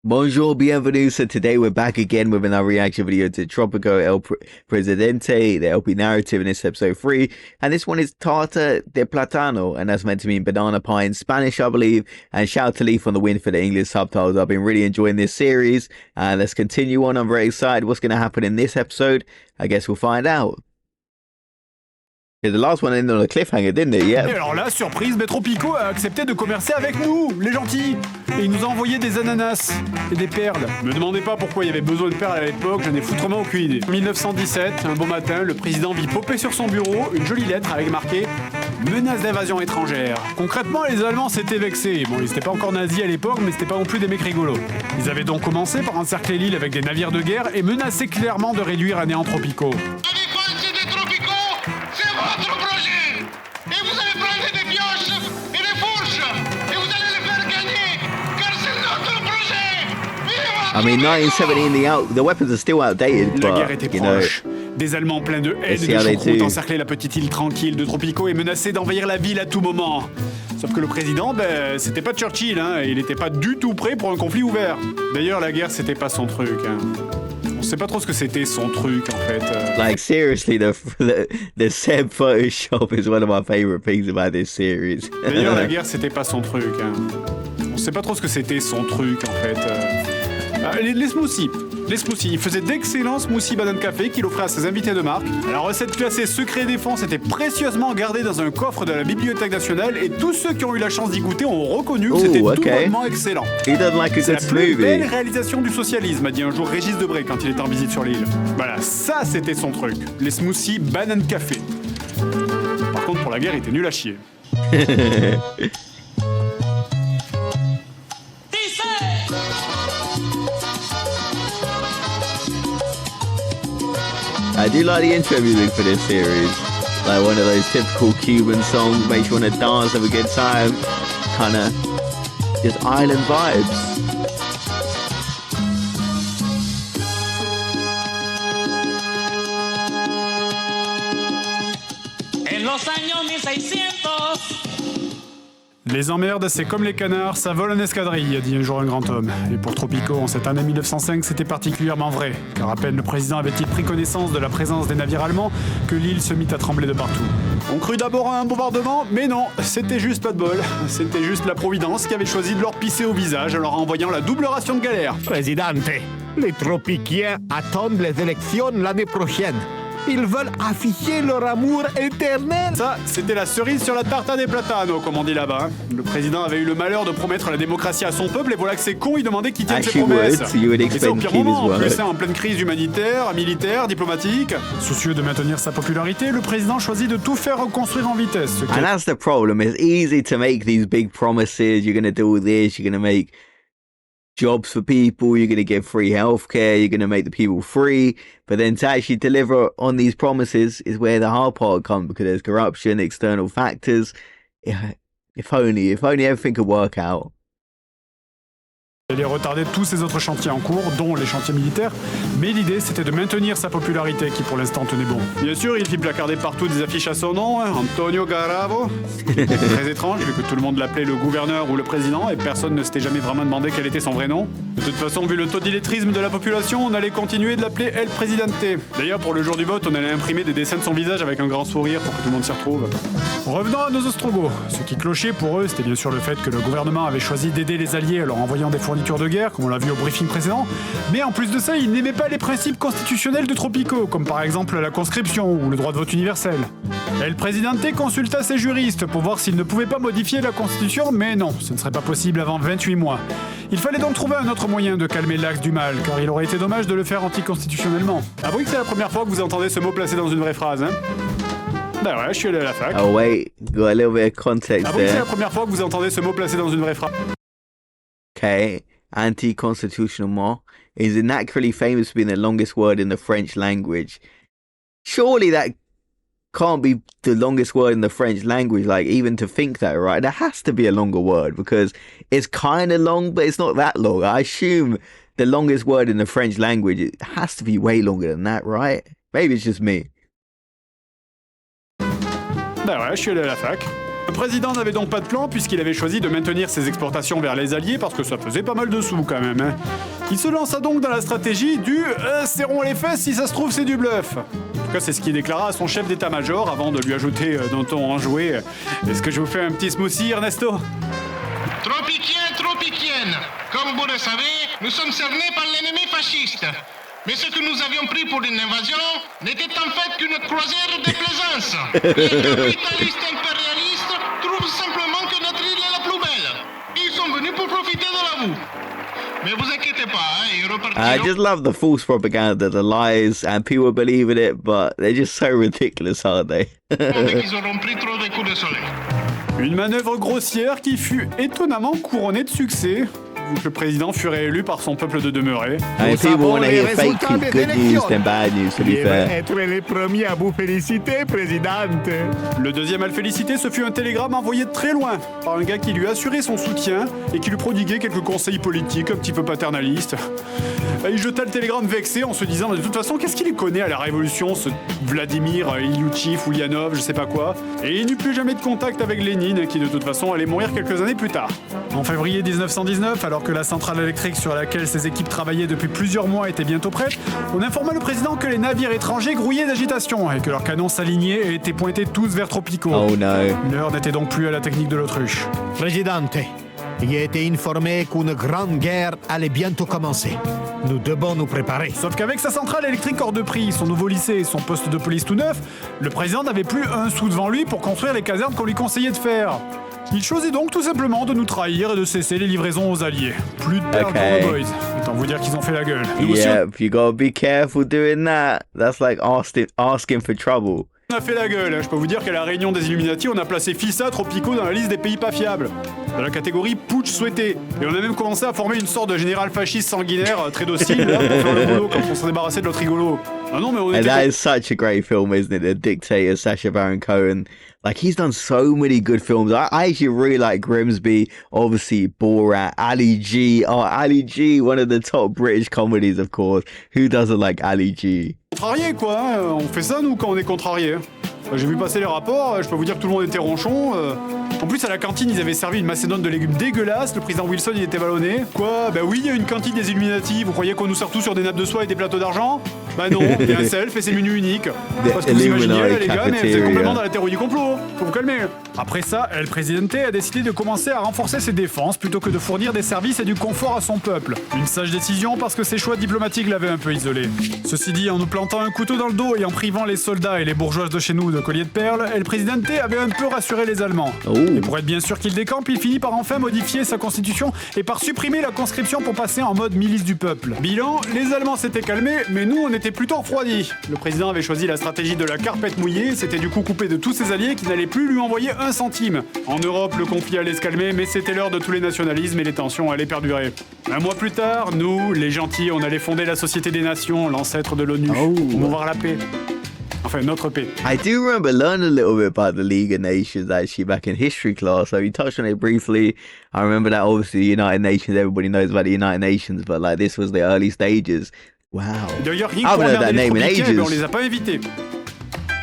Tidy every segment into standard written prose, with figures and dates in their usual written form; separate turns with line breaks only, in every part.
Bonjour, bienvenue. So today we're back again with another reaction video to Tropico Presidente, the LP narrative in this episode 3. And this one is Tarta de Platano, and that's meant to mean banana pie in Spanish, I believe. And shout out to Leaf on the win for the English subtitles. I've been really enjoying this series. Let's continue on. I'm very excited. What's going to happen in this episode? I guess we'll find out. Yeah, the last one ended on a cliffhanger, didn't it? Yeah.
Et alors là, surprise, Maître Pico a accepté de commercer avec nous, les gentils. Et il nous a envoyé des ananas et des perles. Me demandez pas pourquoi il y avait besoin de perles à l'époque, j'en ai foutrement aucune idée. 1917, un beau matin, le président vit popper sur son bureau une jolie lettre avec marqué « Menace d'invasion étrangère ». Concrètement, les Allemands s'étaient vexés. Bon, ils n'étaient pas encore nazis à l'époque, mais c'était pas non plus des mecs rigolos. Ils avaient donc commencé par encercler l'île avec des navires de guerre et menaçaient clairement de réduire à néant Tropico.
Votre projet. Et vous allez prendre des pioches et des fourches et vous allez les faire gagner car c'est notre projet.
I mean, 1970, the weapons are still outdated,
La guerre
but,
était
you know,
proche. Des Allemands pleins de haine et
see
de
how they
choucroute
do.
encerclaient la petite île tranquille de Tropico et menaçaient d'envahir la ville à tout moment. Sauf que le président, c'était pas Churchill, hein, et il était pas du tout prêt pour un conflit ouvert. D'ailleurs, la guerre, c'était pas son truc, hein. On sait pas trop ce que c'était son truc, en fait.
Like, seriously, the Seb Photoshop is one of my favorite things about this series.
D'ailleurs, la guerre, c'était pas son truc, hein. On sait pas trop ce que c'était son truc, en fait. Les smoothies. Les smoothies. Il faisait d'excellents smoothies banane café qu'il offrait à ses invités de marque. La recette classée secret défense était précieusement gardée dans un coffre de la Bibliothèque nationale et tous ceux qui ont eu la chance d'y goûter ont reconnu que c'était tout bonnement excellent.
He doesn't like a
C'est
good
la plus belle
smoothie.
réalisation du socialisme, a dit un jour Régis Debray quand il était en visite sur l'île. Voilà, ça c'était son truc. Les smoothies banane café. Par contre, pour la guerre, il était nul à chier.
I do like the intro music for this series. Like one of those typical Cuban songs, makes you want to dance, have a good time. Kinda just island vibes.
En los años 1600.
Les emmerdes, c'est comme les canards, ça vole en escadrille, a dit un jour un grand homme. Et pour Tropico, en cette année 1905, c'était particulièrement vrai, car à peine le président avait-il pris connaissance de la présence des navires allemands que l'île se mit à trembler de partout. On crut d'abord à un bombardement, mais non, c'était juste pas de bol. C'était juste la Providence qui avait choisi de leur pisser au visage en leur envoyant la double ration de galère.
Présidente, les tropiciens attendent les élections l'année prochaine. Ils veulent afficher leur amour éternel.
Ça, c'était la cerise sur la tarta des platanos, comme on dit là-bas. Le président avait eu le malheur de promettre la démocratie à son peuple, et voilà que c'est con, il demandait qu'il tienne ses
Actually
promesses.
would, so you would
Et c'est
expect
au pire
him to keep
moment,
his
en plus,
word.
hein, en pleine crise humanitaire, militaire, diplomatique. Soucieux de maintenir sa popularité, le président choisit de tout faire reconstruire en vitesse. Ce qui
And that's the problem. It's easy to make these big promises. You're going to do all this. You're going to make jobs for people. You're going to give free healthcare. You're going to make the people free. But then to actually deliver on these promises is where the hard part comes, because there's corruption, external factors. Yeah, if only everything could work out.
allait retarder tous ses autres chantiers en cours, dont les chantiers militaires, mais l'idée c'était de maintenir sa popularité qui pour l'instant tenait bon. Bien sûr, il fit placarder partout des affiches à son nom, hein, Antonio Garavo. Très étrange vu que tout le monde l'appelait le gouverneur ou le président et personne ne s'était jamais vraiment demandé quel était son vrai nom. De toute façon, vu le taux d'illettrisme de la population, on allait continuer de l'appeler El Presidente. D'ailleurs, pour le jour du vote, on allait imprimer des dessins de son visage avec un grand sourire pour que tout le monde s'y retrouve. Revenons à nos Ostrogoths. Ce qui clochait pour eux, c'était bien sûr le fait que le gouvernement avait choisi d'aider les Alliés en leur envoyant des fournitures de guerre, comme on l'a vu au briefing précédent, mais en plus de ça, ils n'aimaient pas les principes constitutionnels de Tropico, comme par exemple la conscription ou le droit de vote universel. El Presidente consulta ses juristes pour voir s'ils ne pouvaient pas modifier la constitution, mais non, ce ne serait pas possible avant 28 mois. Il fallait donc trouver un autre moyen de calmer l'axe du mal, car il aurait été dommage de le faire anticonstitutionnellement. Avouez que c'est la première fois que vous entendez ce mot placé dans une vraie phrase, hein? Bah ouais, je suis allé à la fac.
Oh wait, got a little bit of context
Avouez que c'est
there.
la première fois que vous entendez ce mot placé dans une vraie phrase.
Okay, anti-constitutional is inaccurately famous for being the longest word in the French language. Surely that can't be the longest word in the French language, like even to think that, right? There has to be a longer word because it's kind of long, but it's not that long. I assume the longest word in the French language, it has to be way longer than that, right? Maybe it's just me.
Bah ouais, je suis allé à la fac. Le président n'avait donc pas de plan puisqu'il avait choisi de maintenir ses exportations vers les Alliés parce que ça faisait pas mal de sous quand même. Hein. Il se lança donc dans la stratégie du serrons les fesses, si ça se trouve c'est du bluff. En tout cas, c'est ce qu'il déclara à son chef d'état-major avant de lui ajouter d'un ton enjoué. Est-ce que je vous fais un petit smoothie, Ernesto?
Tropicien. Comme vous le savez, nous sommes cernés par l'ennemi fasciste. Mais ce que nous avions pris pour une invasion n'était en fait qu'une croisière de plaisance. Les capitalistes impérialistes trouvent simplement que notre île est la plus belle. Ils sont venus pour profiter de la boue. Mais vous inquiétez pas, hein, ils
I
repartiront.
just love the false propaganda, the lies, and people believe in it, but they're just so ridiculous, aren't they?
Dès qu'ils auront pris trop de coups de soleil.
Une manœuvre grossière qui fut étonnamment couronnée de succès, vu que le président fut réélu par son peuple de demeurés.
I mean,
Nous
people
savons
want to
les
hear fake
résultats des
good news
élections.
than bad news, to be
Je vais
fair.
être les premiers à vous féliciter, présidente.
Le deuxième à le féliciter, ce fut un télégramme envoyé de très loin par un gars qui lui assurait son soutien et qui lui prodiguait quelques conseils politiques un petit peu paternalistes. Il jeta le télégramme vexé en se disant de toute façon qu'est-ce qu'il y connaît à la révolution, ce Vladimir Ilyuchif ou Ulyanov, je sais pas quoi. Et il n'eut plus jamais de contact avec Lénine qui de toute façon allait mourir quelques années plus tard. En février 1919, alors que la centrale électrique sur laquelle ses équipes travaillaient depuis plusieurs mois était bientôt prête, on informa le président que les navires étrangers grouillaient d'agitation et que leurs canons s'alignaient et étaient pointés tous vers Tropico.
Oh no.
L'heure n'était donc plus à la technique de l'autruche.
Présidente, j'ai été informé qu'une grande guerre allait bientôt commencer. Nous devons nous préparer.
Sauf qu'avec sa centrale électrique hors de prix, son nouveau lycée et son poste de police tout neuf, le président n'avait plus un sou devant lui pour construire les casernes qu'on lui conseillait de faire. Il choisit donc tout simplement de nous trahir et de cesser les livraisons aux alliés. Plus de perles pour
Okay.
The Boys. Autant vous dire qu'ils ont fait la gueule. Nous aussi,
Yep, you gotta be careful doing that. That's like asking for trouble.
on a fait la gueule. Je peux vous dire qu'à la réunion des Illuminati, on a placé FISA, Tropico dans la liste des pays pas fiables. Dans la catégorie putsch souhaité. Et on a même commencé à former une sorte de général fasciste sanguinaire très docile là, pour faire le boulot quand on s'en débarrassait de notre rigolo. Ah non, mais on
And
était...
that is such a great film, isn't it? The Dictator, Sacha Baron Cohen. Like, he's done so many good films. I actually really like Grimsby, obviously Borat, Ali G. Oh, Ali G, one of the top British comedies, of course. Who doesn't like Ali G?
Contrarié quoi, hein. On fait ça nous quand on est contrarié. J'ai vu passer les rapports, je peux vous dire que tout le monde était ronchon. En plus à la cantine ils avaient servi une macédoine de légumes dégueulasse, le président Wilson il était ballonné. Quoi? Bah oui, il y a une cantine des Illuminati, vous croyez qu'on nous sert tout sur des nappes de soie et des plateaux d'argent? Bah non, il y a un self et c'est menu unique. Parce que vous imaginez là les gars, mais vous êtes complètement dans la théorie du complot, faut vous calmer. Après ça, El Presidente a décidé de commencer à renforcer ses défenses plutôt que de fournir des services et du confort à son peuple. Une sage décision parce que ses choix diplomatiques l'avaient un peu isolé. Ceci dit, en nous plantant un couteau dans le dos et en privant les soldats et les bourgeoises de chez nous de colliers de perles, El Presidente avait un peu rassuré les Allemands.
Oh.
Et pour être bien sûr qu'il décampe, il finit par enfin modifier sa constitution et par supprimer la conscription pour passer en mode milice du peuple. Bilan, les Allemands s'étaient calmés, mais nous on était plutôt refroidis. Le président avait choisi la stratégie de la carpette mouillée, c'était du coup coupé de tous ses alliés qui n'allaient plus lui envoyer un centime. En Europe, le conflit allait se calmer, mais c'était l'heure de tous les nationalismes et les tensions allaient perdurer. Un mois plus tard, nous, les gentils, on allait fonder la Société des Nations, l'ancêtre de l'ONU,
Oh.
pour voir la paix. Enfin, notre paix.
I do remember learning a little bit about the League of Nations actually back in history class. So you touched on it briefly. I remember that obviously the United Nations, everybody knows about the United Nations, but like this was the early stages. Wow.
D'ailleurs, rien
I
que pour
haven't heard that
regarder les
name in
tropiciens, eh ben, on
ages.
les a pas invités.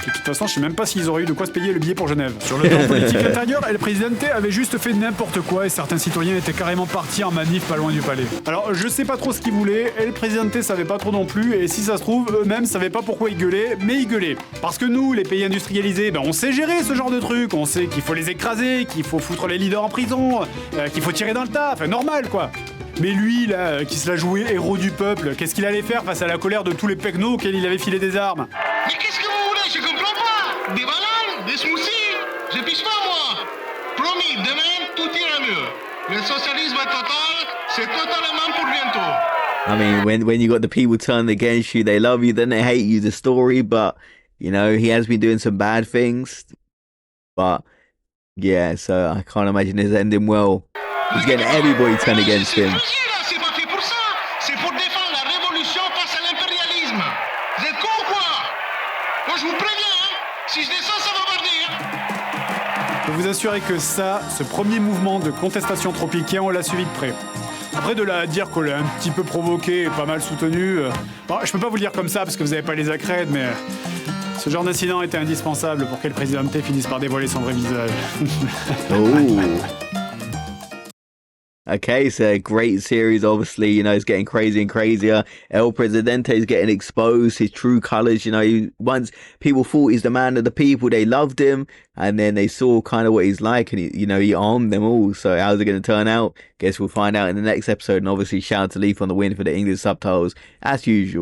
De toute façon, je sais même pas s'ils auraient eu de quoi se payer le billet pour Genève. Sur le plan politique intérieur, El Presidente avait juste fait n'importe quoi et certains citoyens étaient carrément partis en manif pas loin du palais. Alors, je sais pas trop ce qu'ils voulaient, El Presidente savait pas trop non plus, et si ça se trouve, eux-mêmes savaient pas pourquoi ils gueulaient, mais ils gueulaient. Parce que nous, les pays industrialisés, ben on sait gérer ce genre de truc, on sait qu'il faut les écraser, qu'il faut foutre les leaders en prison, qu'il faut tirer dans le tas, enfin normal quoi. Mais lui, là, qui se la jouait héros du peuple, qu'est-ce qu'il allait faire face à la colère de tous les pecnos auxquels il avait filé des armes?
Mais qu'est-ce que vous voulez? Je comprends pas. Des bananes? Des smoothies? Je piche pas moi. Promis, demain, tout ira mieux. Le socialisme total, c'est totalement pour bientôt.
I mean, when you got the people turned against you, they love you, then they hate you. The story, but you know he has been doing some bad things. But yeah, so I can't imagine this ending well. He's getting everybody turned against him.
C'est pas fait pour ça. C'est pour défendre la révolution face à l'impérialisme. Vous êtes con ou quoi? Moi je vous préviens, hein. Si je descends, ça va barder.
Je peux vous assurer que ça, ce premier mouvement de contestation tropicien, on l'a suivi de près. Après de là à dire qu'on l'a un petit peu provoqué et pas mal soutenu, bon, je peux pas vous le dire comme ça parce que vous avez pas les accrèdes, mais Ce genre d'incident était indispensable pour que le Presidente finisse par dévoiler son vrai visage.
Oh. Okay, so a great series. Obviously, you know, it's getting crazier and crazier. El Presidente is getting exposed, his true colors. You know, once people thought he's the man of the people, they loved him, and then they saw kind of what he's like, and he armed them all. So how's it going to turn out? Guess we'll find out in the next episode. And obviously, shout out to Leaf on the win for the English subtitles as usual.